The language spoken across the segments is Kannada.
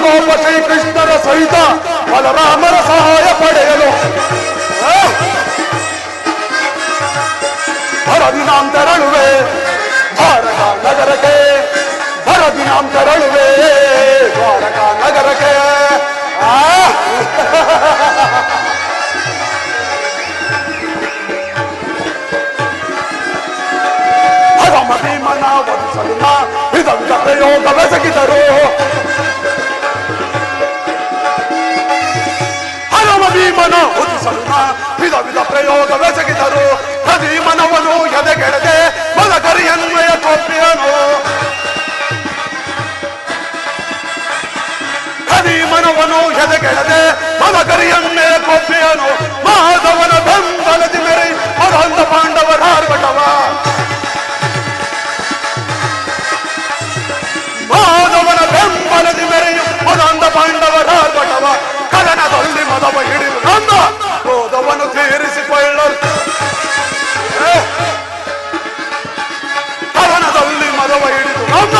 ಗೋಪ ಶ್ರೀಕೃಷ್ಣರ ಸಹಿತ ಬಲರಾಮರ ಸಹಾಯ ಪಡೆಯಲು ಭರದಿನಾಂ ತೆರಳುವೆ ದ್ವಾರಕಾ ನಗರಕ್ಕೆ, ಭರದಿನಾಂ ತೆರಳುವೆ ದ್ವಾರಕಾ ನಗರಕ್ಕೆ. ಹರಮ ಭೀಮನ ವಧಿಸಲು ವಿಧ ವಿಧ ಪ್ರಯೋಗವೆಸಗಿದರು, ಹರಮ ಭೀಮನ ವಧಿಸಲು ವಿಧ ವಿಧ ಪ್ರಯೋಗವೆಸಗಿದರು. ಭೀಮನವನು ಎದೆಗೆಡದೆ ಮದಕರಿಯನ್ವಯ ಕೊಪ್ಪಿಯನು, ಭೀಮನವನು ಎದೆಗೆಡದೆ ಮದಕರಿಯನ್ವಯ ಕೊಪ್ಪಿಯನು. ಮಾಧವನ ಬೆಂಬಲದಿ ಮೆರೆ ಮರಂದ ಪಾಂಡವರ ಆರ್ಭಟವ, ಮಾಧವನ ಬೆಂಬಲದಿ ಮೆರೆಯು ಮದಂದ ಪಾಂಡವರ ಆರ್ಭಟವ. ಕದನದಲ್ಲಿ ಮದವ ಹಿಡಿದು ನಂದ ಕ್ರೋಧವನ್ನು ತೀರಿಸಿಕೊಳ್ಳಲು, ಕದನದಲ್ಲಿ ಮದವ ಹಿಡಿದು ನಂದ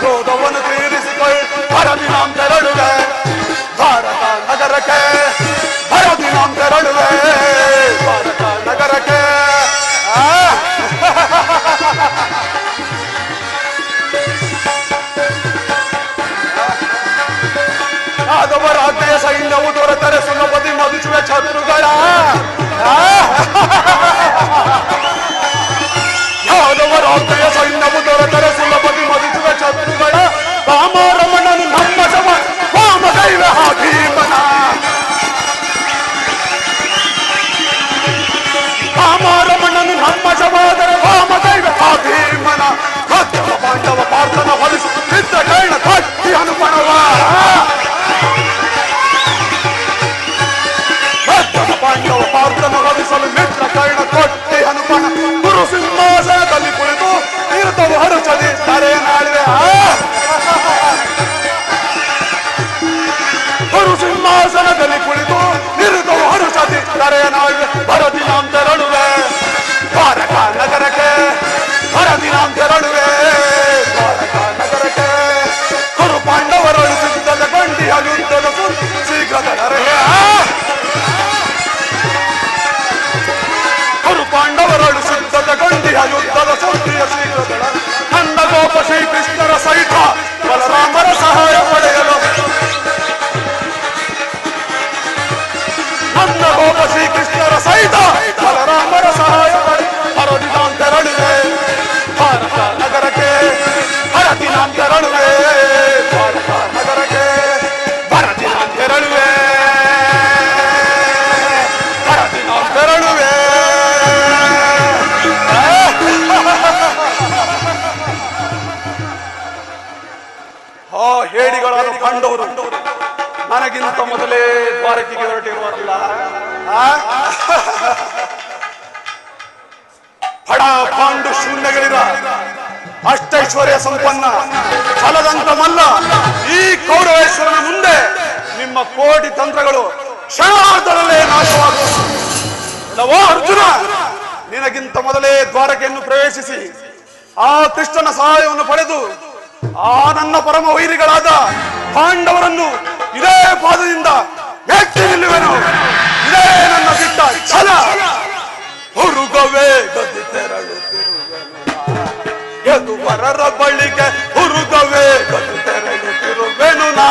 ಕ್ರೋಧವನ್ನು ತೀರಿಸಿಕೊಳ್ಳ ಭರದಿನಾಂ ತೆರಳುವೆ ಭಾರತ ನಗರಕ್ಕೆ, ಭರದಿನಾಂ ತೆರಳುವೆ ಭಾರತ ನಗರಕ್ಕೆ. ಯಾದವರ ಆಜ್ಞೆಯ ಸೈನ್ಯವು ದೊರೆತರೆ ಸುಲಭದಿ ಮದುಚುವೆ ಶತ್ರುಗಳ, ಯಾದವರ ಆಜ್ಞೆಯ ಸೈನ್ಯವು ದೊರೆತರೆ ಸುಲಭದಿ ಮದುಚುವೆ ಶತ್ರುಗಳ. ರಾಮರಮಣನು ನಮ್ಮ ಸಮ ವಾಮದೈವ ಭೀಮನ, ರಾಮರಮಣನು ನಮ್ಮ ಸಮಾದರೆ ವಾಮದೈವ ಭೀಮನ. ಮಧ್ಯಮ ಪಾಂಡವ ಪಾರ್ಥನ ಹೊಲಿಸು ಸಿದ್ಧ ಕೈಣ ಕಟ್ಟಿ ಅನುಪಣವ, ಪಾಂಡವ ಪಾರ್ಥನ ಹೊಲಿಸಲು ಮಿತ್ರ ಕರ್ಣ ಕೊಟ್ಟಿ ಹನುಮನ. ಗುರು ಸಿಂಹಾಸನದಲ್ಲಿ ಕುಳಿತು ತೀರ್ಥವು ಹರುಚದಿ ತರೆಯ ನಾಳಿವೆ, ಗುರು ಸಿಂಹಾಸನದಲ್ಲಿ ಕುಳಿತು ತೀರ್ಥವು ಹರುಚದಿ ತರೆಯ ನಾಳಿವೆ. ಭರದಿನಾಂ ತೆರಳುವೆ ದ್ವಾರಕಾ ನಗರಕ್ಕೆ, ಭರದಿನಾಂ ತೆರಳುವೆ ದ್ವಾರಕಾ ನಗರಕ್ಕೆ. ಗುರು ಪಾಂಡವರಳು ಸಿದ್ಧದ ಗಂಡಿಯ ಯುದ್ಧದ ಶೀಘ್ರದ ನರೆಯ, ಪಾಂಡವರಳು ಸಿದ್ಧದ ಗಂಡಿಯ ಯುದ್ಧದ ಸುದ್ದಿಯ ಶೀಘ್ರದಳ. ನನ್ನ ಗೋಪ ಶ್ರೀಕೃಷ್ಣರ ಸಹಿತ ಬಲರಾಮರ ಸಹಾಯ ಪಡೆಯಲು, ನನ್ನ ಗೋಪ ಶ್ರೀಕೃಷ್ಣರ ಸಹಿತ ಬಲರಾಮರ ಸಹಾಯ ಪಡೆ. ಭರದಿನಾಂ ತೆರಳುವೆ ಭಾರತ ನಗರಕ್ಕೆ, ಭರದಿನಾಂ ತೆರಳುವೆ ಭಾರತ ನಗರಕ್ಕೆ, ಭರದಿನಾಂ ತೆರಳುವೆ ಭರದಿನಾಂ ತೆರಳುವೆ. ಹೇಡಿಗಳನ್ನು ಕಂಡವರು ನನಗಿಂತ ಮೊದಲೇ ದ್ವಾರಕೆಗೆ ಹೊರಟಿರುವರಲ್ಲ. ಫಡ ಪಾಂಡು ಶೂನ್ಯಗಳಿರ ಅಷ್ಟೈಶ್ವರ್ಯ ಸಂಪನ್ನ ಛಲದಂತ ಮಲ್ಲ ಈ ಕೌರವೇಶ್ವರನ ಮುಂದೆ ನಿಮ್ಮ ಕೋಟಿ ತಂತ್ರಗಳು ಕ್ಷಣಾರ್ಧದಲ್ಲೇ ನಾಶವಾಗುವ. ಅರ್ಜುನ, ನಿನಗಿಂತ ಮೊದಲೇ ದ್ವಾರಕೆಯನ್ನು ಪ್ರವೇಶಿಸಿ ಆ ಕೃಷ್ಣನ ಸಹಾಯವನ್ನು ಪಡೆದು ಆ ನನ್ನ ಪರಮ ವೈರಿಗಳಾದ ಪಾಂಡವರನ್ನು ಇದೇ ಪಾದದಿಂದ ಎತ್ತಿ ನಿಲ್ಲುವೆನು. ಇದೇ ನನ್ನ ದಿಟ್ಟ ಛಲ. ಹುರುಗವೇ ಗದಿ ತೆರಳುತ್ತಿರುವೆನು, ಯದುವರರ ಬಳಿಗೆ ಹುರುಗವೇ ಗದಿ ತೆರಳುತ್ತಿರುವೆನು ನಾ.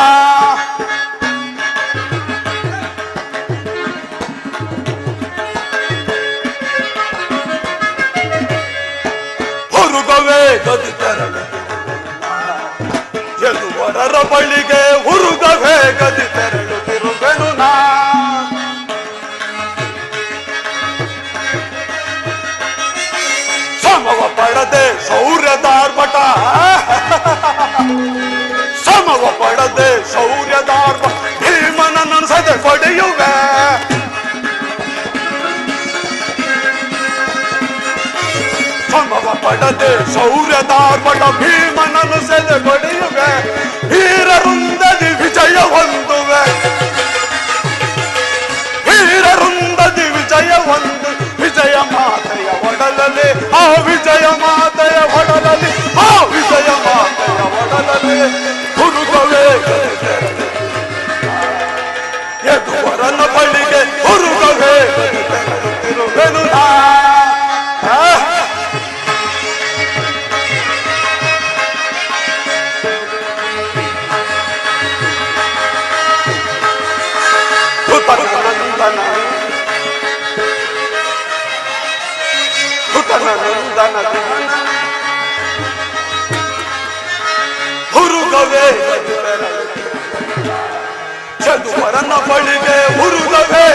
ಹುರುಗವೇ ಗದಿ ತೆರಳು ಯದುವರರ ಬಳಿಗೆ ಹುರುಗವೇ ಗದಿ ತೆರಳುತ್ತಿರುವೆನು ನಾ. ಸಮವ ಪಡದೆ ಶೌರ್ಯದಾರ್ಭಟ, ಸಮವ ಪಡದೆ ಶೌರ್ಯದಾರ್ಭಟ ಭೀಮನನ್ನು ಸದೆ ಪಡೆಯುವೆ. ಸಮವ ಪಡದೆ ಶೌರ್ಯದಾರ್ಭಟ ಭೀಮನನ್ನು ಸದೆ ಪಡೆಯುವೆ. ವೀರರುಂದದಿ ವಿಜಯ ಹೊಂದುವೆ, ವೀರರುಂದದಿ ವಿಜಯ ಹೊಂದು ವಿಜಯ ಮಾತೆಯ ಒಡಲಲ್ಲಿ, ಆ ವಿಜಯ ಮಾತೆಯ ಒಡಲಲ್ಲಿ, ಆ ವಿಜಯ ಮಾತೆಯ ಒಡಲಲ್ಲಿ ಹುರುಗವೇ ಗದಿ ತೆರಳು ಸುತನ ನಂದನ ಹುರುಗವೇ ಚದುವರನ ಬಳಿಗೆ ಹುರುಗವೇ